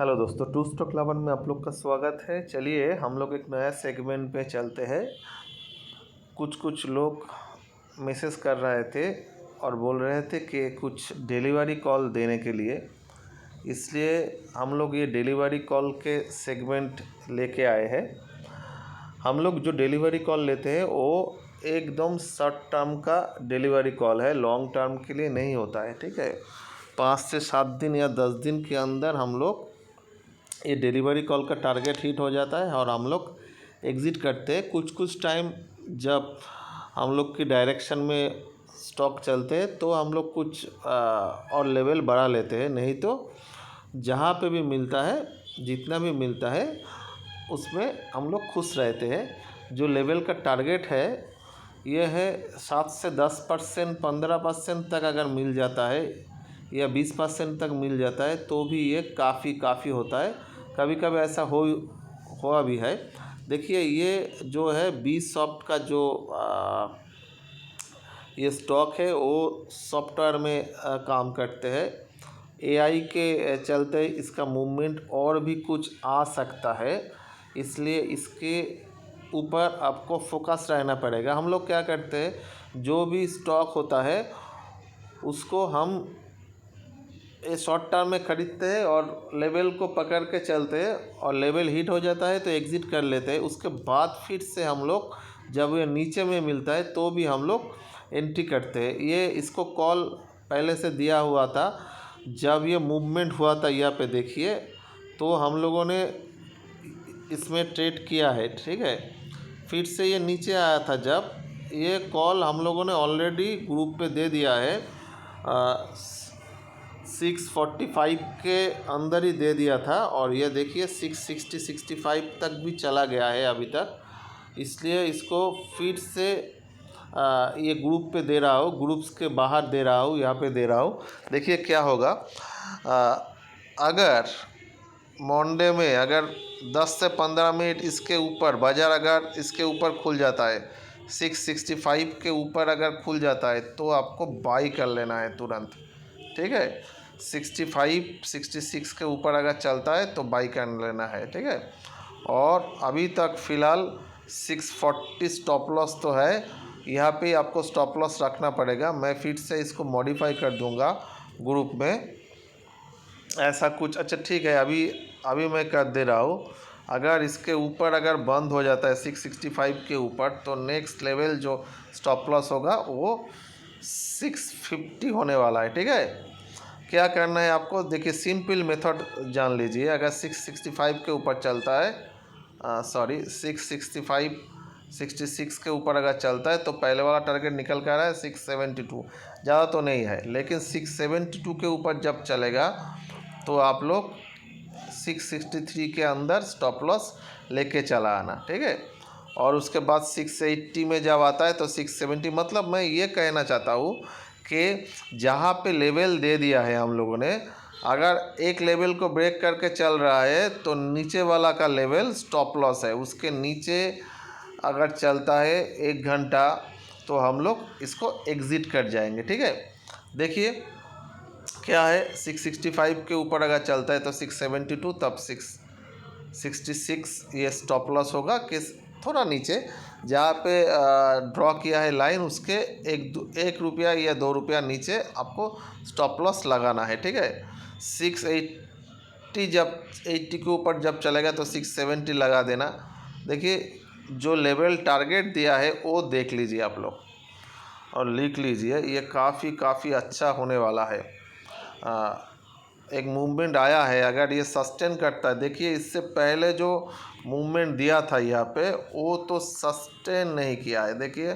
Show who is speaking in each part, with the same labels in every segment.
Speaker 1: Hello दोस्तों, to stock lover में आप लोग का स्वागत है। चलिए हम लोग एक नया सेगमेंट पे चलते हैं। कुछ लोग मैसेज कर रहे थे और बोल रहे थे कि कुछ डिलीवरी कॉल देने के लिए, इसलिए हम लोग ये डिलीवरी कॉल के सेगमेंट लेके आए हैं। हम लोग जो डिलीवरी कॉल लेते हैं वो एकदम शॉर्ट टर्म का डिलीवरी कॉल है, लॉन्ग टर्म के लिए नहीं होता है। ठीक है, 5 से 7 दिन या 10 दिन के अंदर हम लोग ये डिलीवरी कॉल का टारगेट हिट हो जाता है और हम लोग एग्ज़िट करते हैं। कुछ टाइम जब हम लोग की डायरेक्शन में स्टॉक चलते हैं तो हम लोग कुछ और लेवल बढ़ा लेते हैं, नहीं तो जहाँ पे भी मिलता है, जितना भी मिलता है उसमें हम लोग खुश रहते हैं। जो लेवल का टारगेट है ये है 7 से 10%, 15% तक अगर मिल जाता है या 20% तक मिल जाता है तो भी ये काफ़ी होता है। कभी कभी ऐसा हुआ भी है। देखिए ये जो है बी सॉफ्ट का जो ये स्टॉक है वो सॉफ्टवेयर में काम करते हैं। एआई के चलते इसका मूवमेंट और भी कुछ आ सकता है, इसलिए इसके ऊपर आपको फोकस रहना पड़ेगा। हम लोग क्या करते हैं, जो भी स्टॉक होता है उसको हम ये शॉर्ट टर्म में ख़रीदते हैं और लेवल को पकड़ के चलते हैं, और लेवल हिट हो जाता है तो एग्ज़िट कर लेते हैं। उसके बाद फिर से हम लोग जब ये नीचे में मिलता है तो भी हम लोग एंट्री करते हैं। ये इसको कॉल पहले से दिया हुआ था। जब ये मूवमेंट हुआ था यहाँ पे देखिए, तो हम लोगों ने इसमें ट्रेड किया है। ठीक है, फिर से ये नीचे आया था। जब ये कॉल हम लोगों ने ऑलरेडी ग्रुप पे दे दिया है, 645 के अंदर ही दे दिया था, और ये देखिए 660-65 तक भी चला गया है अभी तक। इसलिए इसको फिर से ये ग्रुप पे दे रहा हूँ, ग्रुप्स के बाहर दे रहा हूँ, यहाँ पे दे रहा हूँ। देखिए क्या होगा, अगर मंडे में अगर 10 से 15 मिनट इसके ऊपर बाज़ार अगर इसके ऊपर खुल जाता है, 665 के ऊपर अगर खुल जाता है तो आपको बाई कर लेना है तुरंत। ठीक है, 65-66 के ऊपर अगर चलता है तो बाई कर लेना है। ठीक है, और अभी तक फ़िलहाल 640 स्टॉप लॉस तो है, यहाँ पे आपको स्टॉप लॉस रखना पड़ेगा। मैं फिर से इसको मॉडिफाई कर दूंगा ग्रुप में, ऐसा कुछ। अच्छा ठीक है, अभी मैं कर दे रहा हूँ। अगर इसके ऊपर अगर बंद हो जाता है 665 के ऊपर, तो नेक्स्ट लेवल जो स्टॉप लॉस होगा वो 650 होने वाला है। ठीक है, क्या करना है आपको, देखिए सिंपल मेथड जान लीजिए। अगर 665 के ऊपर चलता है, 666 के ऊपर अगर चलता है तो पहले वाला टारगेट निकल कर आ रहा है 672, ज़्यादा तो नहीं है, लेकिन 672 के ऊपर जब चलेगा तो आप लोग 663 के अंदर स्टॉप लॉस लेके चला आना। ठीक है, और उसके बाद 680 में जब आता है तो 670, मतलब मैं ये कहना चाहता हूँ कि जहाँ पे लेवल दे दिया है हम लोगों ने, अगर एक लेवल को ब्रेक करके चल रहा है तो नीचे वाला का लेवल स्टॉप लॉस है, उसके नीचे अगर चलता है 1 घंटा तो हम लोग इसको एग्ज़िट कर जाएंगे। ठीक है, देखिए क्या है, 665 के ऊपर अगर चलता है तो 672, तब 666 ये स्टॉप लॉस होगा कि थोड़ा नीचे जहाँ पे ड्रॉ किया है लाइन, उसके 1 रुपया या 2 रुपया नीचे आपको स्टॉप लॉस लगाना है। ठीक है, 680 जब 80 के ऊपर जब चलेगा तो 670 लगा देना। देखिए जो लेवल टारगेट दिया है वो देख लीजिए आप लोग और लिख लीजिए, ये काफ़ी अच्छा होने वाला है। एक मूवमेंट आया है, अगर ये सस्टेन करता है, देखिए इससे पहले जो मूवमेंट दिया था यहाँ पे वो तो सस्टेन नहीं किया है। देखिए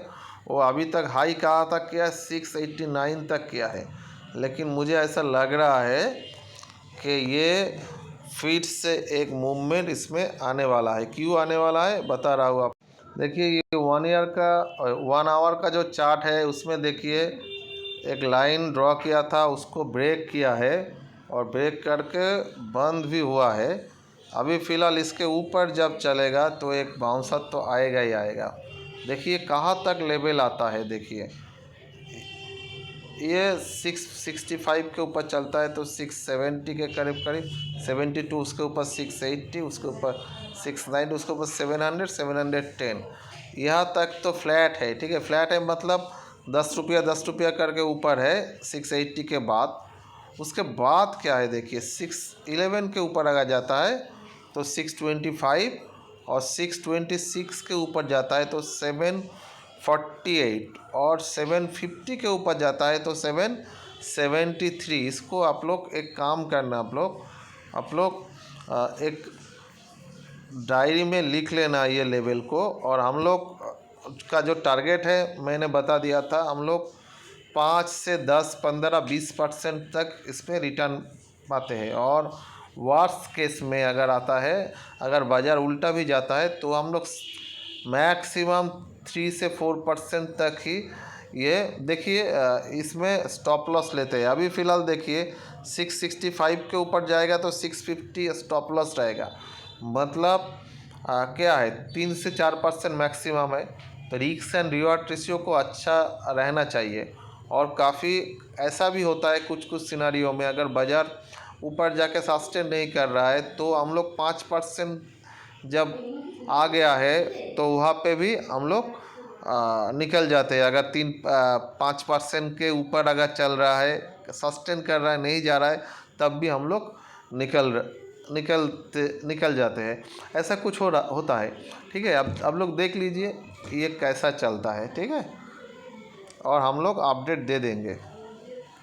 Speaker 1: वो अभी तक हाई कहा था किया 689 तक किया है, लेकिन मुझे ऐसा लग रहा है कि ये फिर से एक मूवमेंट इसमें आने वाला है। क्यों आने वाला है बता रहा हूँ आप। देखिए ये 1 आवर का जो चार्ट है उसमें देखिए एक लाइन ड्रॉ किया था, उसको ब्रेक किया है और ब्रेक करके बंद भी हुआ है। अभी फ़िलहाल इसके ऊपर जब चलेगा तो एक बाउंसर तो आएगा ही आएगा। देखिए कहाँ तक लेवल आता है, देखिए ये 665 के ऊपर चलता है तो 670 के करीब करीब, 72 उसके ऊपर 680, उसके ऊपर 690, उसके ऊपर 700, 710, यहाँ तक तो फ्लैट है। ठीक है, फ्लैट है मतलब 10 रुपया करके ऊपर है 680 के बाद। उसके बाद क्या है देखिए, 611 के ऊपर अगर जाता है तो 625, और 626 के ऊपर जाता है तो 748, और 750 के ऊपर जाता है तो 773। इसको आप लोग एक काम करना, आप लोग एक डायरी में लिख लेना ये लेवल को। और हम लोग का जो टारगेट है मैंने बता दिया था, हम लोग 5 से 10, 15, 20% तक इसमें रिटर्न पाते हैं। और वर्स्ट केस में अगर आता है, अगर बाज़ार उल्टा भी जाता है तो हम लोग मैक्सिमम 3 से 4% तक ही ये देखिए इसमें स्टॉप लॉस लेते हैं। अभी फ़िलहाल देखिए 665 के ऊपर जाएगा तो 650 स्टॉप लॉस रहेगा, मतलब क्या है 3 से 4% मैक्सिमम है। तो रिस्क एंड रिवॉर्ड रेशियो को अच्छा रहना चाहिए। और काफ़ी ऐसा भी होता है कुछ कुछ सिनारियों में, अगर बाज़ार ऊपर जाके सस्टेन नहीं कर रहा है तो हम लोग 5% जब आ गया है तो वहाँ पे भी हम लोग निकल जाते हैं। अगर 5% के ऊपर अगर चल रहा है, सस्टेन कर रहा है, नहीं जा रहा है, तब भी हम लोग निकल जाते हैं। ऐसा कुछ होता है। ठीक है, अब लोग देख लीजिए ये कैसा चलता है। ठीक है, और हम लोग अपडेट दे देंगे।